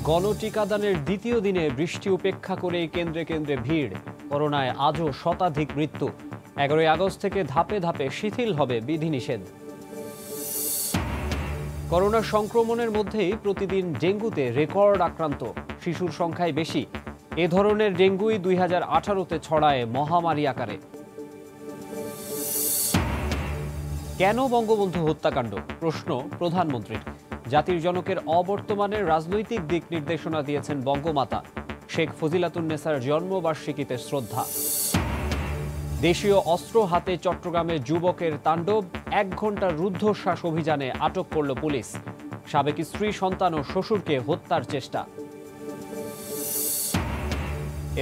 গণটিকাদানের দ্বিতীয় দিনে বৃষ্টি উপেক্ষা করে কেন্দ্রে কেন্দ্রে ভিড়। করোনায় আজও শতাধিক মৃত্যু। 11 আগস্ট থেকে ধাপে ধাপে শিথিল হবে বিধিনিষেধ। করোনা সংক্রমণের মধ্যেই প্রতিদিন ডেঙ্গুতে রেকর্ড আক্রান্ত। শিশুর সংখ্যাই বেশি। এ ধরনের ডেঙ্গুই 2018-তে ছড়ায় মহামারী আকারে। কেন বঙ্গবন্ধু হত্যাকাণ্ড? প্রশ্ন প্রধানমন্ত্রীর। জাতির জনকের অবর্তমানের রাজনৈতিক দিক নির্দেশনা দিয়েছেন বঙ্গমাতা। শেখ ফজিলাতুন্নেসার জন্মবার্ষিকীতে শ্রদ্ধা। দেশীয় অস্ত্র হাতে চট্টগ্রামে যুবকের তাণ্ডব। 1 ঘণ্টার রুদ্ধশ্বাস অভিযানে আটক করল পুলিশ। সাবেক স্ত্রী, সন্তান ও শ্বশুরকে হত্যার চেষ্টা।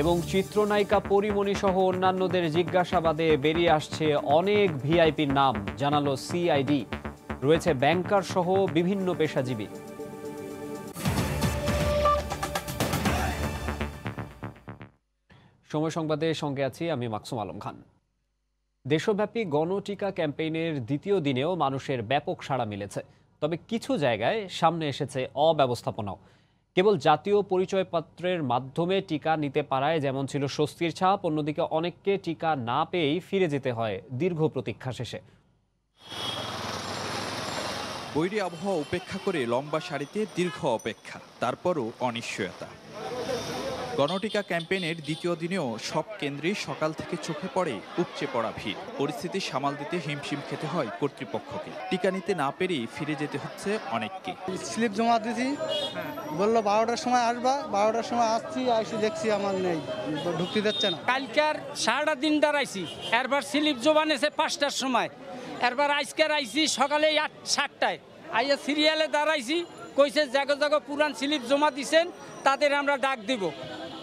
এবং চিত্রনায়িকা পরিমণি সহ অন্যান্যদের জিজ্ঞাসাবাদে বেরিয়ে আসছে অনেক ভিআইপির নাম, জানালো সিআইডি। রয়েছে ব্যাংকার সহ বিভিন্ন পেশাজীবী। সময় সংবাদের সঙ্গে আছি আমি মাকসুম আলম খান। দেশব্যাপী গণটিকা ক্যাম্পেইনের দ্বিতীয় দিনেও মানুষের ব্যাপক সাড়া মিলেছে। তবে কিছু জায়গায় সামনে এসেছে অব্যবস্থাপনাও। কেবল জাতীয় পরিচয়পত্রের মাধ্যমে টিকা নিতে পারায় যেমন ছিল স্বস্তির ছাপ, অন্যদিকে অনেককে টিকা না পেয়েই ফিরে যেতে হয় দীর্ঘ প্রতীক্ষা শেষে। বৈরী আবহাওয়া উপেক্ষা করে লম্বা সারিতে দীর্ঘ অপেক্ষা, তারপরও অনিশ্চয়তা। গণটিকা ক্যাম্পেইনের দ্বিতীয় দিনেও সব কেন্দ্রে সকাল থেকে চোখে পড়ে উপচে পড়া ভিড়। পরিস্থিতি সামাল দিতে হিমশিম খেতে হয় কর্তৃপক্ষকে। টিকা নিতে না পেরেই ফিরে যেতে হচ্ছে অনেককে। স্লিপ জমা দিয়েছি, বললো 12টার সময় আসবা, 12টার সময় আসছি, আসি দেখছি আমার নেই, ঢুকতে দিচ্ছে না। কালকার সারাটা দিন দাঁড়াইছি, এরবার স্লিপ জমা নেছে 5টার সময়, এরবার আজকের আইছি সকালে 7টায় আইয়া সিরিয়ালে দাঁড়াইছি। কইছে জাগো জাগো পুরান স্লিপ জমা দিছেন, তাদের আমরা ডাক দিব।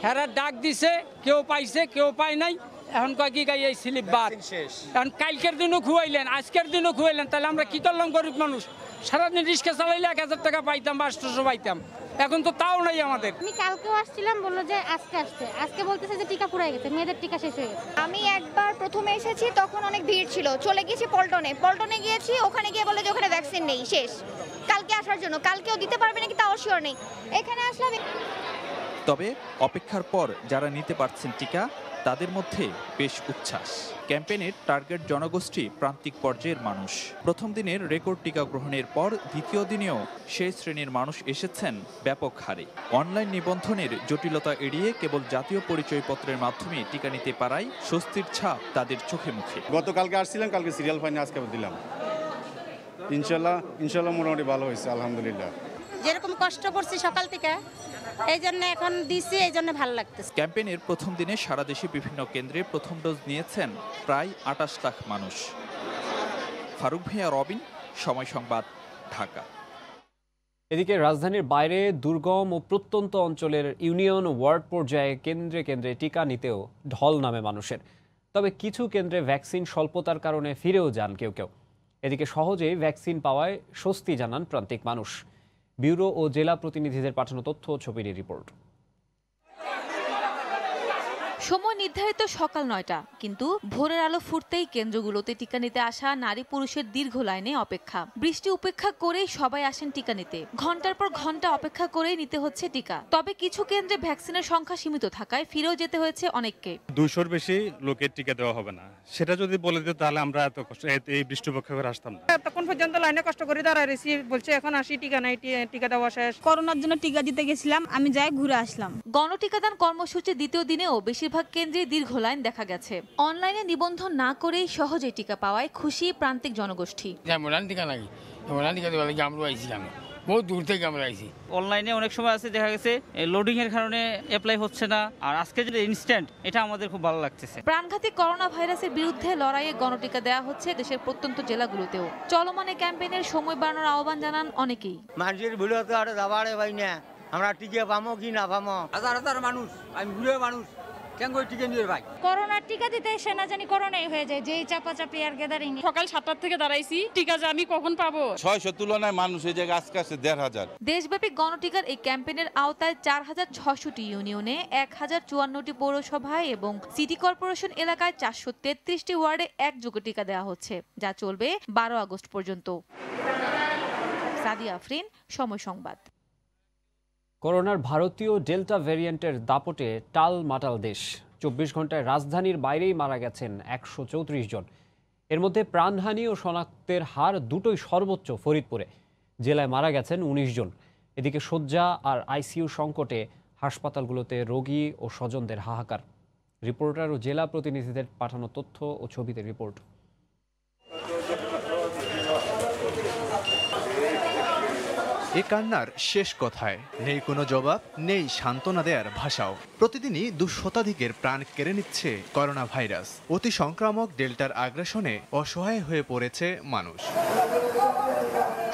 হেরা ডাক দিছে, কেউ পাইছে কেউ পায় নাই। এখন কয় কি গাই এই স্লিপ বাদ। এখন কালকের দিনও খুয়াইলেন, আজকের দিনও খুয়াইলেন, তাহলে আমরা কি করলাম? গরিব মানুষ সারাদিন রিক্সা চালাইলে 1000 টাকা পাইতাম বা 800 পাইতাম, এখন তো তাও নাই আমাদের। আমি কালকেও আসছিলাম, বললো যে আজকে আসছে, আজকে বলতেছে যে টিকা পুরাই গেছে, মেয়েদের টিকা শেষ হয়ে গেছে। আমি একবার প্রথমে এসেছি, তখন অনেক ভিড় ছিল, চলে গেছি পল্টনে গিয়েছি, ওখানে গিয়ে বলে যে ওখানে ভ্যাকসিন নেই, শেষ। কালকে আসার জন্য, কালকেও দিতে পারবে নাকি তাও শিওর নেই। এখানে আসলাম। তবে অপেক্ষার পর যারা নিতে পারছেন টিকা, তাদের মধ্যে বেশ উচ্ছ্বাস। ক্যাম্পেইনের টার্গেট জনগোষ্ঠী প্রান্তিক পর্যায়ের মানুষ। প্রথম দিনের রেকর্ড টিকা গ্রহণের পর দ্বিতীয় দিনেও সেই শ্রেণীর মানুষ এসেছেন ব্যাপক হারে। অনলাইন নিবন্ধনের জটিলতা এড়িয়ে কেবল জাতীয় পরিচয়পত্রের মাধ্যমে টিকা নিতে পারায় স্বস্তির ছাপ তাদের চোখে মুখে। গতকালকে আসছিলাম, কালকে সিরিয়াল পাইনি, আজকে দিলাম। ইনশাল্লাহ মোটামুটি ভালো হয়েছে, আলহামদুলিল্লাহ। যেরকম কষ্ট করছি সকাল থেকে, এই জন্য এখন দিচ্ছি, এই জন্য ভালো লাগতেছে। ক্যাম্পেইনের প্রথম দিনে সারা দেশে বিভিন্ন কেন্দ্রে প্রথম ডোজ নিয়েছেন প্রায় 28 লাখ মানুষ। ফারুক ভাইয়া, রবিন, সময় সংবাদ, ঢাকা। এদিকে রাজধানীর বাইরে দুর্গম ও প্রত্যন্ত অঞ্চলের ইউনিয়ন ও ওয়ার্ড পর্যায়ে কেন্দ্রে কেন্দ্রে টিকা নিতেও ঢল নামে মানুষের। তবে কিছু কেন্দ্রে ভ্যাকসিন স্বল্পতার কারণে ফিরেও যান কেউ কেউ। এদিকে সহজেই ভ্যাকসিন পাওয়ায় স্বস্তি জানান প্রান্তিক মানুষ। ব্যুরো ও জেলা প্রতিনিধিদের পাঠানো তথ্য ও ছবির রিপোর্ট। সময় নির্ধারিত সকাল 9টা, কিন্তু ভোরের আলো ফুটতেই কেন্দ্রগুলোতে টিকা নিতে আসা নারী পুরুষের দীর্ঘ লাইনে অপেক্ষা। বৃষ্টি উপেক্ষা করেই সবাই আসেন টিকা নিতে। ঘন্টার পর ঘন্টা অপেক্ষা করেই নিতে হচ্ছে টিকা। তবে কিছু কেন্দ্রে ভ্যাকসিনের সংখ্যা সীমিত থাকায় ফিরেও যেতে হয়েছে অনেককে। 200-র বেশি লোকের টিকা দেওয়া হবে না, সেটা যদি বলে দিত তাহলে আমরা এত কষ্ট এই বৃষ্টি উপেক্ষা করে আসতাম না। তখন পর্যন্ত লাইনে কষ্ট করে দাঁড়ায় রয়েছি, বলছে এখন আসি, টিকা নাই, টিকা দেওয়া শেষ। করোনার জন্য টিকা দিতে গেছিলাম, আমি যাই ঘুরে আসলাম। গণটিকাদান কর্মসূচির দ্বিতীয় দিনেও বেশিরভাগ কেন্দ্রে দীর্ঘ লাইন দেখা গেছে। অনলাইনে নিবন্ধন না করেই সহজে টিকা পাওয়ায় খুশি প্রান্তিক জনগোষ্ঠী। বহুত দূর থেকে আমরা আইছি। অনলাইনে অনেক সময় আছে, দেখা গেছে লোডিং এর কারণে অ্যাপ্লাই হচ্ছে না, আর আজকে যেটা ইনস্ট্যান্ট, এটা আমাদের খুব ভালো লাগতেছে। প্রাণঘাতী করোনা ভাইরাসের বিরুদ্ধে লড়াইয়ে গণটিকা দেওয়া হচ্ছে দেশের প্রত্যন্ত জেলাগুলোতেও। চলমান ক্যাম্পেইনের সময় বাড়ানোর আহ্বান জানান অনেকেই। মানুষের ভিড়তে আর যাবারে ভাই না, আমরা টিকা পামো কি না পামো। হাজার হাজার মানুষ, আমি বুড়ো মানুষ, করোনার টিকা দিতে এসে না জানি করোনাই হয়ে যায়, যেই চাপাচাপি আর গ্যাদারিং। সকাল 7টার থেকে দাঁড়াইছি, টিকা যে আমি কখন পাবো। 600 তুলনায় মানুষ এই জায়গায় আজকে আসছে 1500। দেশব্যাপী গণটিকার এই ক্যাম্পেইনের আওতায় 4600টি ইউনিয়নে, 1054টি পৌরসভায় এবং সিটি কর্পোরেশন এলাকায় 433টি ওয়ার্ডে একযোগে টিকা দেওয়া হচ্ছে, যা চলবে 12 আগস্ট পর্যন্ত। সাদিয়া আফরিন, সময় সংবাদ। করোনার ভারতীয় ডেল্টা ভ্যারিয়েন্টের দাপটে টালমাটাল দেশ। 24 ঘন্টায় রাজধানীর বাইরেই মারা গেছেন 134 জন। এর মধ্যে প্রাণহানি ও শনাক্তের হার দুটোই সর্বোচ্চ ফরিদপুরে। জেলায় মারা গেছেন 19 জন। এদিকে শয্যা আর আইসিইউ সংকটে হাসপাতালগুলোতে রোগী ও স্বজনদের হাহাকার। রিপোর্টার ও জেলা প্রতিনিধিদের পাঠানো তথ্য ও ছবিতে রিপোর্ট। এ কান্নার শেষ কথায় নেই কোনো জবাব, নেই সান্ত্বনা দেয়ার ভাষাও। প্রতিদিনই 200 শতাধিকের প্রাণ কেড়ে নিচ্ছে করোনা ভাইরাস। অতি সংক্রামক ডেল্টার আগ্রাসনে অসহায় হয়ে পড়েছে মানুষ।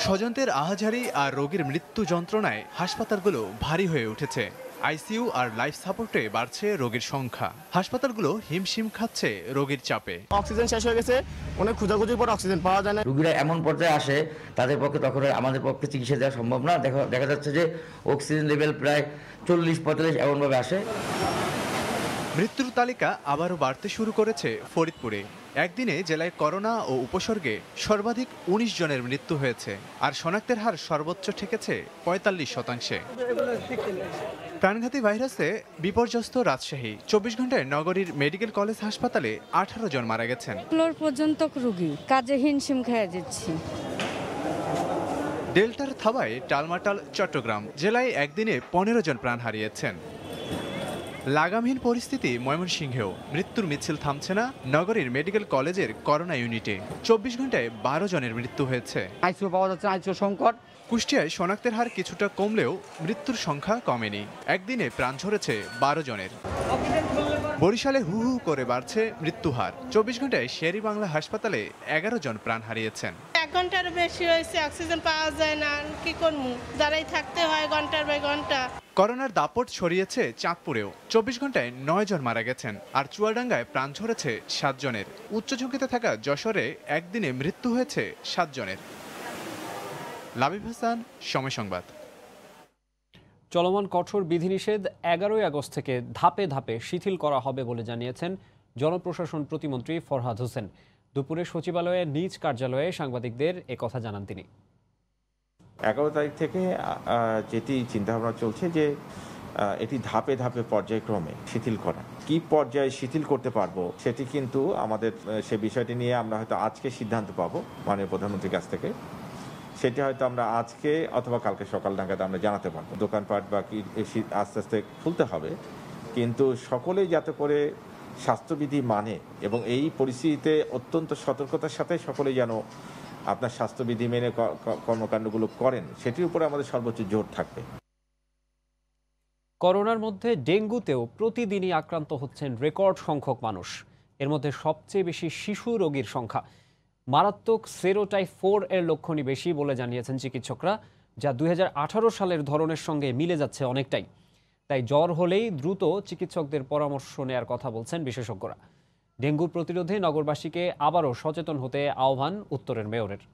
স্বজনদের আহাজারি আর রোগীর মৃত্যু যন্ত্রণায় হাসপাতালগুলো ভারী হয়ে উঠেছে। আইসিইউ আর লাইফ সাপোর্টে বাড়ছে রোগীর সংখ্যা। হাসপাতালগুলো হিমশিম খাচ্ছে রোগীর চাপে। অক্সিজেন শেষ হয়ে গেছে, অনেক খোঁজাখুঁজির পর অক্সিজেন পাওয়া যায় না। রোগীরা এমন পর্যায়ে আসে তাদের পক্ষে তখন আমাদের পক্ষে চিকিৎসা দেওয়া সম্ভব না। দেখা যাচ্ছে যে অক্সিজেন লেভেল প্রায় 40-45 এমনভাবে আসে। মৃত্যুর তালিকা আবারও বাড়তে শুরু করেছে ফরিদপুরে। একদিনে জেলায় করোনা ও উপসর্গে সর্বাধিক 19 জনের মৃত্যু হয়েছে, আর শনাক্তের হার সর্বোচ্চ ঠেকেছে 45%। প্রাণঘাতী ভাইরাসে বিপর্যস্ত রাজশাহী। 24 ঘন্টায় নগরীর মেডিকেল কলেজ হাসপাতালে 18 জন মারা গেছেন। ফ্লোর পর্যন্ত রোগী, কাজে হিমশিম খেয়ে যাচ্ছি। ডেল্টার থাবায় টালমাটাল চট্টগ্রাম। জেলায় একদিনে 15 জন প্রাণ হারিয়েছেন। লাগামহীন পরিস্থিতি ময়মনসিংহেও। মৃত্যুর মিছিল থামছে না নগরীর মেডিকেল কলেজের করোনা ইউনিটে। 24 ঘন্টায় 12 জনের মৃত্যু হয়েছে। আইসিইউ পাওয়া যাচ্ছে, আইসিইউ সংকট। কুষ্টিয়ায় শনাক্তের হার কিছুটা কমলেও মৃত্যুর সংখ্যা কমেনি। একদিনে প্রাণ ঝরেছে 12 জনের। বরিশালে হু হু করে বাড়ছে মৃত্যুহার। 24 ঘন্টায় শেরি বাংলা হাসপাতালে 11 জন প্রাণ হারিয়েছেন। 1 ঘন্টার বেশি হয়েছে, অক্সিজেন পাওয়া যায় না, কি করবো, দাঁড়াই থাকতে হয় ঘন্টার পর ঘন্টা। করোনার দাপট ছড়িয়েছে চাঁদপুরেও। 24 ঘন্টায় 9 জন মারা গেছেন, আর চুয়াডাঙ্গায় প্রাণ ঝরেছে 7 জনের। উচ্চ ঝুঁকিতে থাকা যশোরে একদিনে মৃত্যু হয়েছে 7 জনের। লাবিব হাসান, সময় সংবাদ। চলমান কঠোর বিধিনিষেধ 11 আগস্ট থেকে ধাপে ধাপে শিথিল করা হবে বলে জানিয়েছেন জনপ্রশাসন প্রতিমন্ত্রী ফরহাদ হোসেন। দুপুরে সচিবালয়ে নিজ কার্যালয়ে সাংবাদিকদের একথা জানান তিনি। 11 তারিখ থেকে যেটি চিন্তাভাবনা চলছে যে এটি ধাপে ধাপে পর্যায়ক্রমে শিথিল করা। কি পর্যায়ে শিথিল করতে পারবো সেটি কিন্তু আমাদের সে বিষয়টি নিয়ে আমরা হয়তো আজকে সিদ্ধান্ত পাবো মাননীয় প্রধানমন্ত্রীর কাছ থেকে। সেটি হয়তো আমরা আজকে অথবা কালকে সকাল নাগাদ আমরা জানাতে পারবো। দোকানপাট বা কি আস্তে আস্তে খুলতে হবে, কিন্তু সকলেই যাতে করে স্বাস্থ্যবিধি মানে এবং এই পরিস্থিতিতে অত্যন্ত সতর্কতার সাথে সকলেই যেন আপনার স্বাস্থ্যবিধি মেনে কর্মকাণ্ডগুলো করেন, সেটির উপরে আমাদের সর্বোচ্চ জোর থাকবে। করোনার মধ্যে ডেঙ্গুতেও প্রতিদিনই আক্রান্ত হচ্ছেন রেকর্ড সংখ্যক মানুষ। এর মধ্যে সবচেয়ে বেশি শিশু রোগীর সংখ্যা। মারাত্মক সেরোটাইপ 4 এর লক্ষণই বেশি বলে জানিয়েছেন চিকিৎসকরা, যা 2018 সালের ধরনের সঙ্গে মিলে যাচ্ছে অনেকটাই। তাই জ্বর হলেই দ্রুত চিকিৎসকদের পরামর্শ নেয়ার কথা বলছেন বিশেষজ্ঞরা। ডেঙ্গু প্রতিরোধে নগরবাসীকে আবারও সচেতন হতে আহ্বান উত্তরের মেয়রের।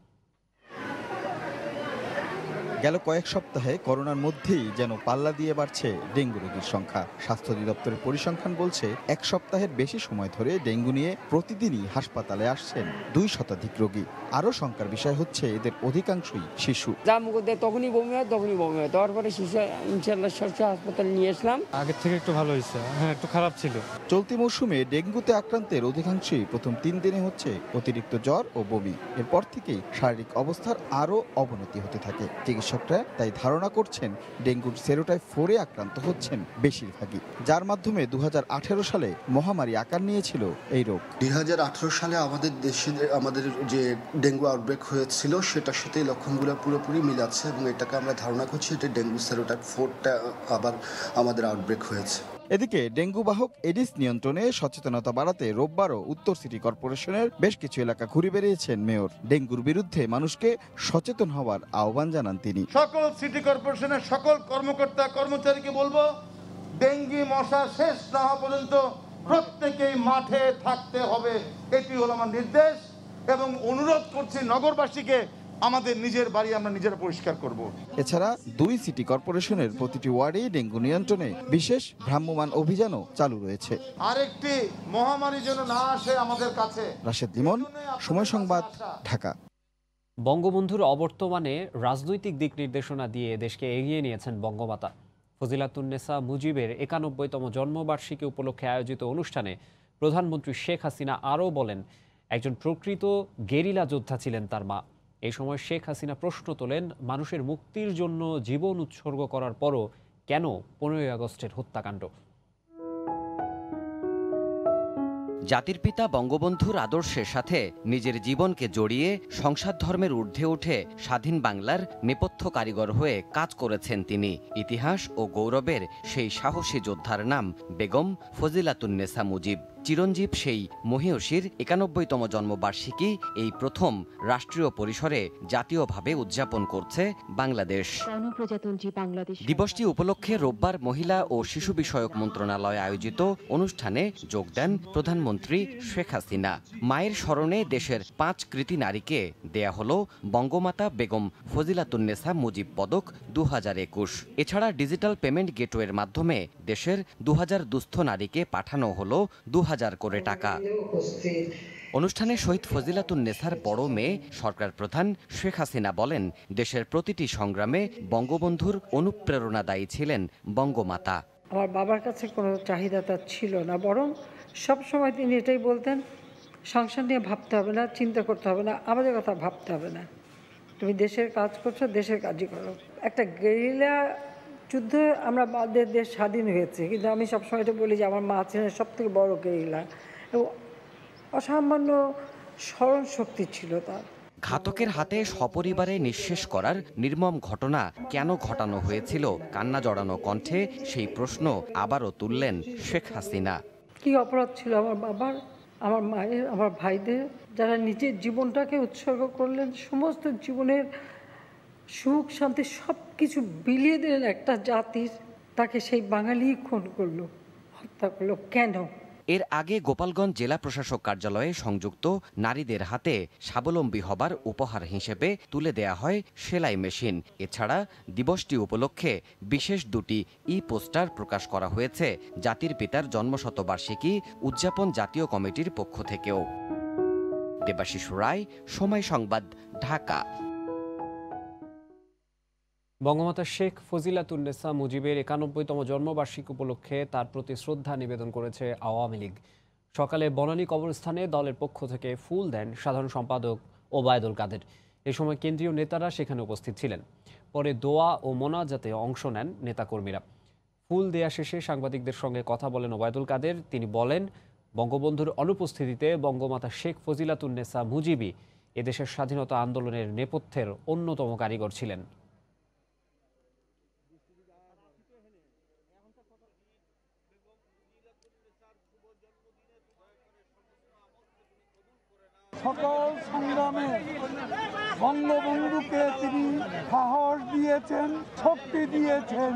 গেল কয়েক সপ্তাহে করোনার মধ্যেই যেন পাল্লা দিয়ে বাড়ছে ডেঙ্গু রোগীর সংখ্যা। স্বাস্থ্য অধিদপ্তরের পরিসংখ্যান বলছে 1 সপ্তাহের বেশি সময় ধরে ডেঙ্গু নিয়ে প্রতিদিনই হাসপাতালে আসছেন 2 শতাধিক রোগী। আরও শঙ্কার বিষয় হচ্ছে এদের অধিকাংশই শিশু। তখনই বমি হয়, তারপরে শিশু ইনশাআল্লাহ হাসপাতালে নিয়ে আসলাম। আগের থেকে একটু ভালো হয়েছে, হ্যাঁ একটু খারাপ ছিল। চলতি মৌসুমে ডেঙ্গুতে আক্রান্তের অধিকাংশই প্রথম 3 দিনে হচ্ছে অতিরিক্ত জ্বর ও বমি। এরপর থেকেই শারীরিক অবস্থার আরও অবনতি হতে থাকে। চিকিৎসকরা তাই ধারণা করছেন ডেঙ্গুর সেরোটাইপ 4 এ আক্রান্ত হচ্ছেন বেশিরভাগই, যার মাধ্যমে 2018 সালে মহামারী আকার নিয়েছিল এই রোগ। 2018 সালে আমাদের দেশে আমাদের যে ডেঙ্গু আউটব্রেক হয়েছিল সেটার সাথে লক্ষণগুলো পুরোপুরি মিলাচ্ছে, এবং এটাকে আমরা ধারণা করছি এটা ডেঙ্গু সেরোটাইপ 4টা আবার আমাদের আউটব্রেক হয়েছে। এদিকে ডেঙ্গু বাহক এডিস নিয়ন্ত্রণে সচেতনতা বাড়াতে রোববারও উত্তর সিটি কর্পোরেশনের বেশ কিছু এলাকা ঘুরে বেরিয়েছেন মেয়র। ডেঙ্গুর বিরুদ্ধে মানুষকে সচেতন হওয়ার আহ্বান জানান তিনি। সকল সিটি কর্পোরেশনের সকল কর্মকর্তা কর্মচারীকে বলবো, ডেঙ্গি মশা শেষ না হওয়া পর্যন্ত প্রত্যেকেই মাঠে থাকতে হবে। এটি হলো আমার নির্দেশ, এবং অনুরোধ করছি নগরবাসীকে আমাদের নিজের বাড়ি আমরা নিজেরা পরিষ্কার করব। এছাড়া 2 সিটি কর্পোরেশনের প্রতিটি ওয়ার্ডে ডেঙ্গু নিয়ন্ত্রণে বিশেষ ভ্রাম্যমাণ অভিযানও চালু রয়েছে। আরেকটি মহামারী যেন না আসে আমাদের কাছে। রাশেদ লিমন, সময় সংবাদ, ঢাকা। বঙ্গবন্ধুর অবর্তমানে রাজনৈতিক দিক নির্দেশনা দিয়ে দেশকে এগিয়ে নিয়েছেন বঙ্গমাতা। ফজিলাতুন্নেসা মুজিবের 91তম জন্মবার্ষিকী উপলক্ষে আয়োজিত অনুষ্ঠানে প্রধানমন্ত্রী শেখ হাসিনা আরও বলেন, একজন প্রকৃত গেরিলা যোদ্ধা ছিলেন তার মা। এই সময় শেখ হাসিনা প্রশ্ন তোলেন, মানুষের মুক্তির জন্য জীবন উৎসর্গ করার পরও কেন 15ই আগস্টের হত্যাকাণ্ড? জাতির পিতা বঙ্গবন্ধুর আদর্শের সাথে নিজের জীবনকে জড়িয়ে সংসার ধর্মের ঊর্ধ্বে উঠে স্বাধীন বাংলার নেপথ্য কারিগর হয়ে কাজ করেছেন তিনি। ইতিহাস ও গৌরবের সেই সাহসী যোদ্ধার নাম বেগম ফজিলাতুন্নেসা মুজিব। চিরঞ্জীব সেই মহীয়সীর 91তম জন্মবার্ষিকী এই প্রথম রাষ্ট্রীয় পরিসরে জাতীয়ভাবে উদযাপন করছে বাংলাদেশ। দিবসটি উপলক্ষে রোববার মহিলা ও শিশু বিষয়ক মন্ত্রণালয় আয়োজিত অনুষ্ঠানে যোগ দেন প্রধানমন্ত্রী শেখ হাসিনা। মায়ের স্মরণে দেশের 5 কৃতি নারীকে দেয়া হল বঙ্গমাতা বেগম ফজিলাতুন্নেসা মুজিব পদক 2021। এছাড়া ডিজিটাল পেমেন্ট গেটওয়ের মাধ্যমে দেশের 2000 দুস্থ নারীকে পাঠানো হল 2000 করে টাকা। অনুষ্ঠানে শহীদ ফজিলাতুন্নেসার বড় মেয়ে সরকার প্রধান শেখ হাসিনা বলেন, দেশের প্রতিটি সংগ্রামে বঙ্গবন্ধুর অনুপ্রেরণাদায়ী ছিলেন বঙ্গমাতা। আমার বাবার কাছে কোনো চাহিদা তার ছিল না, বরং সবসময় তিনি এটাই বলতেন, সংসার নিয়ে ভাবতে হবে না, চিন্তা করতে হবে না, আমাদের কথা ভাবতে হবে না, তুমি দেশের কাজ করছো, দেশের কাজই করো। একটা গেরিলা যুদ্ধ আমাদের দেশ স্বাধীন হয়েছে, কিন্তু আমি সবসময় এটা বলি যে আমার মা ছিলেন সব থেকে বড় গেরিলা এবং অসামান্য স্মরণ শক্তি ছিল তার। ঘাতকের হাতে সপরিবারে নিঃশেষ করার নির্মম ঘটনা কেন ঘটানো হয়েছিল? কান্না জড়ানো কণ্ঠে সেই প্রশ্ন আবারও তুললেন শেখ হাসিনা। কি অপরাধ ছিল আমার বাবার, আমার মায়ের, আমার ভাইদের, যারা নিজের জীবনটাকে উৎসর্গ করলেন, সমস্ত জীবনের সুখ শান্তি সব কিছু বিলিয়ে দিলেন একটা জাতির, তাকে সেই বাঙালি খুন করলো, হত্যা করলো কেন? এর আগে গোপালগঞ্জ জেলা প্রশাসক কার্যালয়ে সংযুক্ত নারীদের হাতে স্বাবলম্বী হবার উপহার হিসেবে তুলে দেয়া হয় সেলাই মেশিন। এছাড়া দিবসটি উপলক্ষে বিশেষ 2টি পোস্টার প্রকাশ করা হয়েছে জাতির পিতার জন্মশতবার্ষিকী উদযাপন জাতীয় কমিটির পক্ষ থেকেও। দেবাশিস রায়, সময় সংবাদ, ঢাকা। বঙ্গমাতা শেখ ফজিলাতুন্নেসা মুজিবের 91তম জন্মবার্ষিকী উপলক্ষে তার প্রতি শ্রদ্ধা নিবেদন করেছে আওয়ামী লীগ। সকালে বনানী কবরস্থানে দলের পক্ষ থেকে ফুল দেন সাধারণ সম্পাদক ওবায়দুল কাদের। এ সময় কেন্দ্রীয় নেতারা সেখানে উপস্থিত ছিলেন। পরে দোয়া ও মোনাজাতে অংশ নেন নেতাকর্মীরা। ফুল দেয়া শেষে সাংবাদিকদের সঙ্গে কথা বলেন ওবায়দুল কাদের। তিনি বলেন, বঙ্গবন্ধুর অনুপস্থিতিতে বঙ্গমাতা শেখ ফজিলাতুন্নেসা মুজিবই এদেশের স্বাধীনতা আন্দোলনের নেপথ্যের অন্যতম কারিগর ছিলেন। সকল সংগ্রামে বঙ্গবন্ধুকে তিনি সাহস দিয়েছেন, শক্তি দিয়েছেন।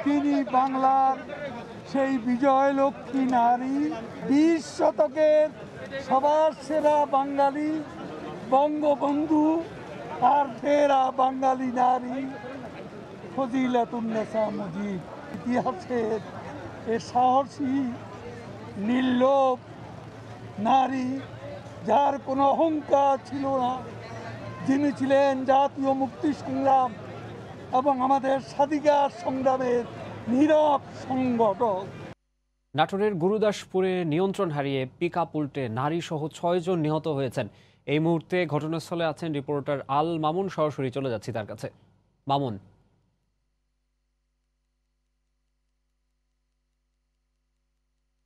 তিনি বাংলার সেই বিজয় লক্ষ্মী নারী, 20 শতকের সবার সেরা বাঙালি বঙ্গবন্ধু আর সেরা বাঙালি নারী ফজিলাতুন্নেসা মুজিব। ইতিহাসের এ সাহসী নির্লোভ নারী, যার কোনো অহংকার ছিল না, যিনি ছিলেন জাতীয় মুক্তি সংগ্রাম এবং আমাদের স্বাধিকার সংগ্রামের নীরব সংগঠক। নাটোরের গুরুদাসপুরে নিয়ন্ত্রণ হারিয়ে পিকআপ উল্টে নারী সহ 6 জন নিহত হয়েছেন। এই মুহূর্তে ঘটনাস্থলে আছেন রিপোর্টার আল মামুন। সরাসরি চলে যাচ্ছি তার কাছে। মামুন,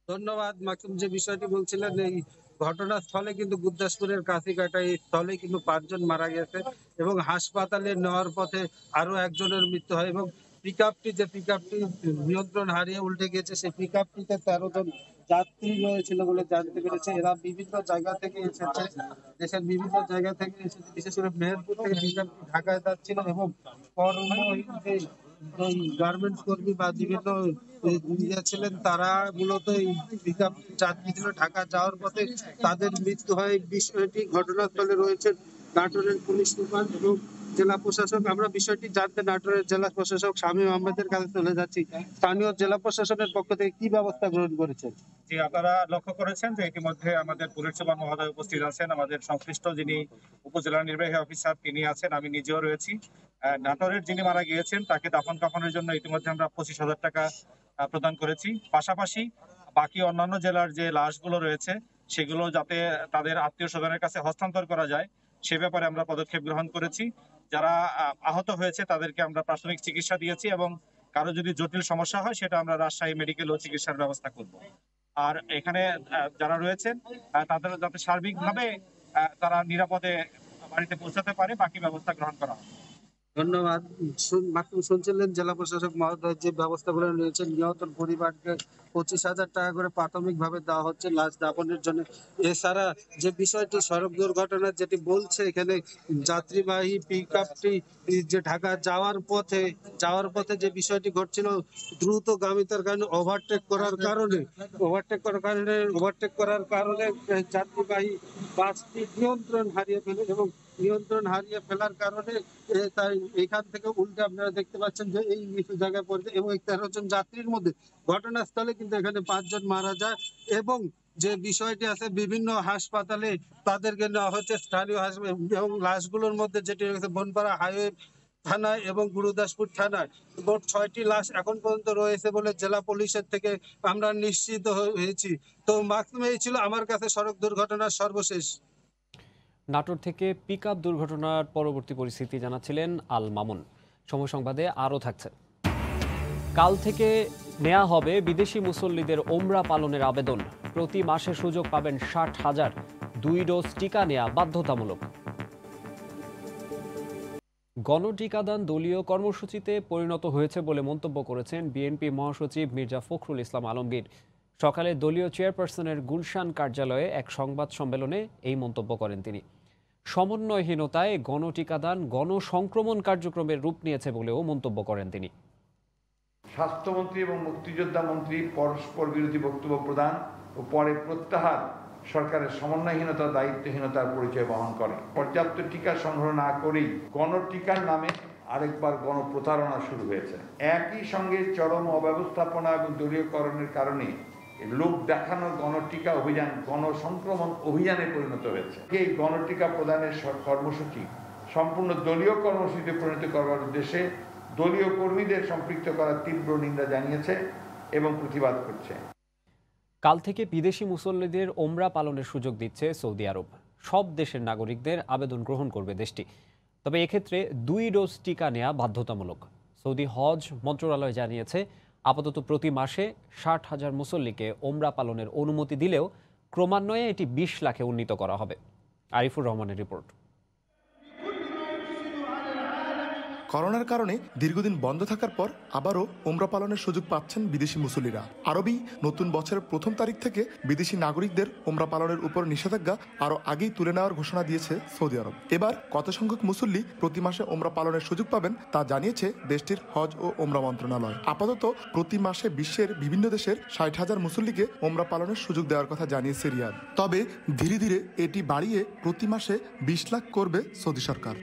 ধন্যবাদ মাসুম। যে বিষয়টি বলছিলেন, এই ঘটনাস্থলে কিন্তু গুরুদাসপুরের কাছিকাটা এই স্থলে কিন্তু 5 জন মারা গেছে এবং হাসপাতালে নেওয়ার পথে আরো একজনের মৃত্যু হয় এবং পিকআপটি নিয়ন্ত্রণ হারিয়ে উল্টে গেছে। সেই পিকআপটিতে 13 জন যাত্রী রয়েছিল বলে জানতে পেরেছে। এরা বিভিন্ন জায়গা থেকে এসেছে, দেশের বিভিন্ন জায়গা থেকে এসেছে, বিশেষ করে মেহেরপুর থেকে পিকআপটি ঢাকায় যাচ্ছিল এবং গার্মেন্টস কর্মী বা বিভিন্ন ছিলেন, তারা মূলত এই পিকআপ যাত্রী ছিল ঢাকা যাওয়ার পথে তাদের মৃত্যু হয়। বিষয়টি ঘটনাস্থলে রয়েছেন নাটোরের পুলিশ সুপার এবং জেলা প্রশাসক, আমরা বিষয়টি জানতে নাটোরের জেলা প্রশাসক শামীম আহমেদের কাছে চলে যাচ্ছি। স্থানীয় জেলা প্রশাসনের পক্ষ থেকে কি ব্যবস্থা গ্রহণ করেছেন? জি, আপনারা লক্ষ্য করেছেন যে ইতিমধ্যে আমাদের পুলিশ সুপার মহোদয় উপস্থিত আছেন, আমাদের সংশ্লিষ্ট যিনি উপজেলা নির্বাহী অফিসার তিনি আছেন, আমি নিজেও রয়েছি। নাটোরের যিনি মারা গিয়েছেন তাকে দাফন কাফনের জন্য ইতিমধ্যে আমরা 25,000 টাকা প্রদান করেছি। পাশাপাশি বাকি অন্যান্য জেলার যে লাশগুলো রয়েছে সেগুলো যাতে তাদের আত্মীয় স্বজনের কাছে হস্তান্তর করা যায় সে ব্যাপারে আমরা পদক্ষেপ গ্রহণ করেছি। যারা আহত হয়েছে তাদেরকে আমরা প্রাথমিক চিকিৎসা দিয়েছি এবং কারো যদি জটিল সমস্যা হয় সেটা আমরা রাজশাহী মেডিকেল ও চিকিৎসার ব্যবস্থা করব। আর এখানে যারা রয়েছেন তাদের যাতে সার্বিকভাবে তারা নিরাপদে বাড়িতে পৌঁছাতে পারে বাকি ব্যবস্থা গ্রহণ করা হবে। ধন্যবাদ। মাত্র শুনছিলেন জেলা প্রশাসক মহোদয় যে ব্যবস্থাগুলো নিয়েছেন। নিহত পরিবারকে 25,000 টাকা করে প্রাথমিকভাবে দেওয়া হচ্ছে লাশ দাফনের জন্য। এছাড়া যে বিষয়টি সড়ক দুর্ঘটনার যেটি বলছে এখানে যাত্রীবাহী পিকআপটি যে ঢাকা যাওয়ার পথে যে বিষয়টি ঘটছিল দ্রুতগামিতার কারণে ওভারটেক করার কারণে যাত্রীবাহী বাসটি নিয়ন্ত্রণ হারিয়ে ফেলার কারণে তাই এখান থেকে উল্টে আপনারা দেখতে পাচ্ছেন যে এই নিচু জায়গায় পড়ছে এবং 13 জন যাত্রীর মধ্যে ঘটনাস্থলে কিন্তু এখানে 5 জন মারা যায় এবং যে বিষয়টি আছে বিভিন্ন হাসপাতালে তাদেরকে নেওয়া হচ্ছে স্থানীয় হাসপাতাল এবং লাশগুলোর মধ্যে যেটি রয়েছে বনপাড়া হাইওয়ে থানায় এবং গুরুদাসপুর থানায় মোট 6টি লাশ এখন পর্যন্ত রয়েছে বলে জেলা পুলিশের থেকে আমরা নিশ্চিত হয়েছি। তো মাকসুম এই ছিল আমার কাছে সড়ক দুর্ঘটনার সর্বশেষ। নাটোর থেকে পিকআপ দুর্ঘটনার পরবর্তী পরিস্থিতি জানাচ্ছিলেন আল মামুন। সময় সংবাদে আরও থাকছে। কাল থেকে নেওয়া হবে বিদেশি মুসল্লিদের ওমরা পালনের আবেদন। প্রতি মাসে সুযোগ পাবেন 60,000। 2 ডোজ টিকা নেওয়া বাধ্যতামূলক। গণটিকাদান দলীয় কর্মসূচিতে পরিণত হয়েছে বলে মন্তব্য করেছেন বিএনপি মহাসচিব মির্জা ফখরুল ইসলাম আলমগীর। সকালে দলীয় চেয়ারপারসনের গুলশান কার্যালয়ে এক সংবাদ সম্মেলনে এই মন্তব্য করেন তিনি। সমন্বয়হীনতায় গণটিকাদান গণসংক্রমণ কার্যক্রমের রূপ নিয়েছে বলেও মন্তব্য করেন তিনি। স্বাস্থ্যমন্ত্রী এবং মুক্তিযোদ্ধা মন্ত্রী পরস্পর বিরোধী বক্তব্য প্রদান ও পরে প্রত্যাহার সরকারের সমন্বয়হীনতা দায়িত্বহীনতার পরিচয় বহন করে। পর্যাপ্ত টিকা সংগ্রহ না করেই গণটিকার নামে আরেকবার গণপ্রতারণা শুরু হয়েছে। একই সঙ্গে চরম অব্যবস্থাপনা এবং দলীয়করণের কারণে লোক দেখানো গণটিকা অভিযান গণসংক্রমণ অভিযানে পরিণত হয়েছে। এই গণটিকা প্রদানের কর্মসূচি সম্পূর্ণ দলীয় কর্মসূচিতে পরিণত করবার উদ্দেশ্যে দলীয় কর্মীদের সম্পৃক্ত করার তীব্র নিন্দা জানিয়েছে এবং প্রতিবাদ করছে। কাল থেকে বিদেশি মুসল্লিদের ওমরা পালনের সুযোগ দিচ্ছে সৌদি আরব। সব দেশের নাগরিকদের আবেদন গ্রহণ করবে দেশটি, তবে এক্ষেত্রে 2 ডোজ টিকা নেওয়া বাধ্যতামূলক। সৌদি হজ মন্ত্রণালয় জানিয়েছে আপাতত প্রতি মাসে 60,000 মুসল্লিকে ওমরা পালনের অনুমতি দিলেও ক্রমান্বয়ে এটি 20 লাখে উন্নীত করা হবে। আরিফুর রহমানের রিপোর্ট। করোনার কারণে দীর্ঘদিন বন্ধ থাকার পর আবারও ওমরা পালনের সুযোগ পাচ্ছেন বিদেশি মুসল্লিরা। আরবি নতুন বছরের 1ম তারিখ থেকে বিদেশি নাগরিকদের ওমরা পালনের উপর নিষেধাজ্ঞা আরও আগেই তুলে নেওয়ার ঘোষণা দিয়েছে সৌদি আরব। এবার কত সংখ্যক মুসল্লি প্রতি মাসে ওমরা পালনের সুযোগ পাবেন তা জানিয়েছে দেশটির হজ ও ওমরা মন্ত্রণালয়। আপাতত প্রতি মাসে বিশ্বের বিভিন্ন দেশের 60,000 মুসল্লিকে ওমরা পালনের সুযোগ দেওয়ার কথা জানিয়েছে রিয়াদ। তবে ধীরে ধীরে এটি বাড়িয়ে প্রতি মাসে 20 লাখ করবে সৌদি সরকার।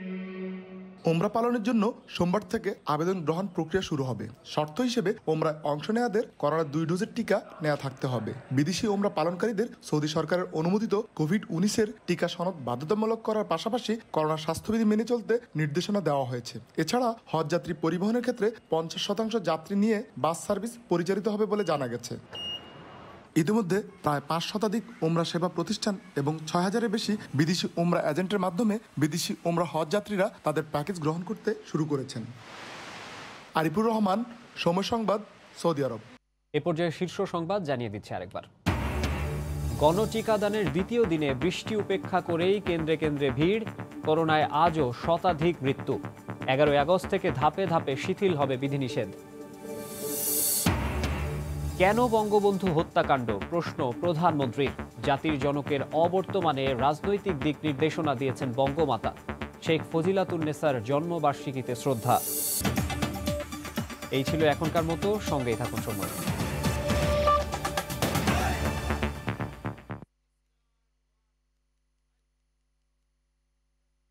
ওমরা পালনের জন্য সোমবার থেকে আবেদন গ্রহণ প্রক্রিয়া শুরু হবে। শর্ত হিসেবে ওমরায় অংশ নেওয়াদের করোনার 2 ডোজের টিকা নেওয়া থাকতে হবে। বিদেশি ওমরা পালনকারীদের সৌদি সরকারের অনুমোদিত কোভিড-19 টিকা সনদ বাধ্যতামূলক করার পাশাপাশি করোনার স্বাস্থ্যবিধি মেনে চলতে নির্দেশনা দেওয়া হয়েছে। এছাড়া হজ যাত্রী পরিবহনের ক্ষেত্রে 50% যাত্রী নিয়ে বাস সার্ভিস পরিচালিত হবে বলে জানা গেছে। ইতিমধ্যে প্রায় 5 শতাধিক ওমরা সেবা প্রতিষ্ঠান এবং 6,000-এর বেশি বিদেশি ওমরা এজেন্টের মাধ্যমে বিদেশি ওমরা হজ যাত্রীরা তাদের প্যাকেজ গ্রহণ করতে শুরু করেছেন। আরিফুর রহমান, সময় সংবাদ, সৌদি আরব। এ পর্যায়ে শীর্ষ সংবাদ জানিয়ে দিচ্ছে আরেকবার। গণটিকাদানের দ্বিতীয় দিনে বৃষ্টি উপেক্ষা করেই কেন্দ্রে কেন্দ্রে ভিড়। করোনায় আজও শতাধিক মৃত্যু। 11 আগস্ট থেকে ধাপে ধাপে শিথিল হবে বিধিনিষেধ। কেন বঙ্গবন্ধু হত্যাকাণ্ড? প্রশ্ন প্রধানমন্ত্রীর। জাতির জনকের অবর্তমানে রাজনৈতিক দিক নির্দেশনা দিয়েছেন বঙ্গমাতা। শেখ ফজিলাতুন্নেসার জন্মবার্ষিকীতে শ্রদ্ধা। এই ছিল এখনকার মতো, সঙ্গেই থাকুন সময়।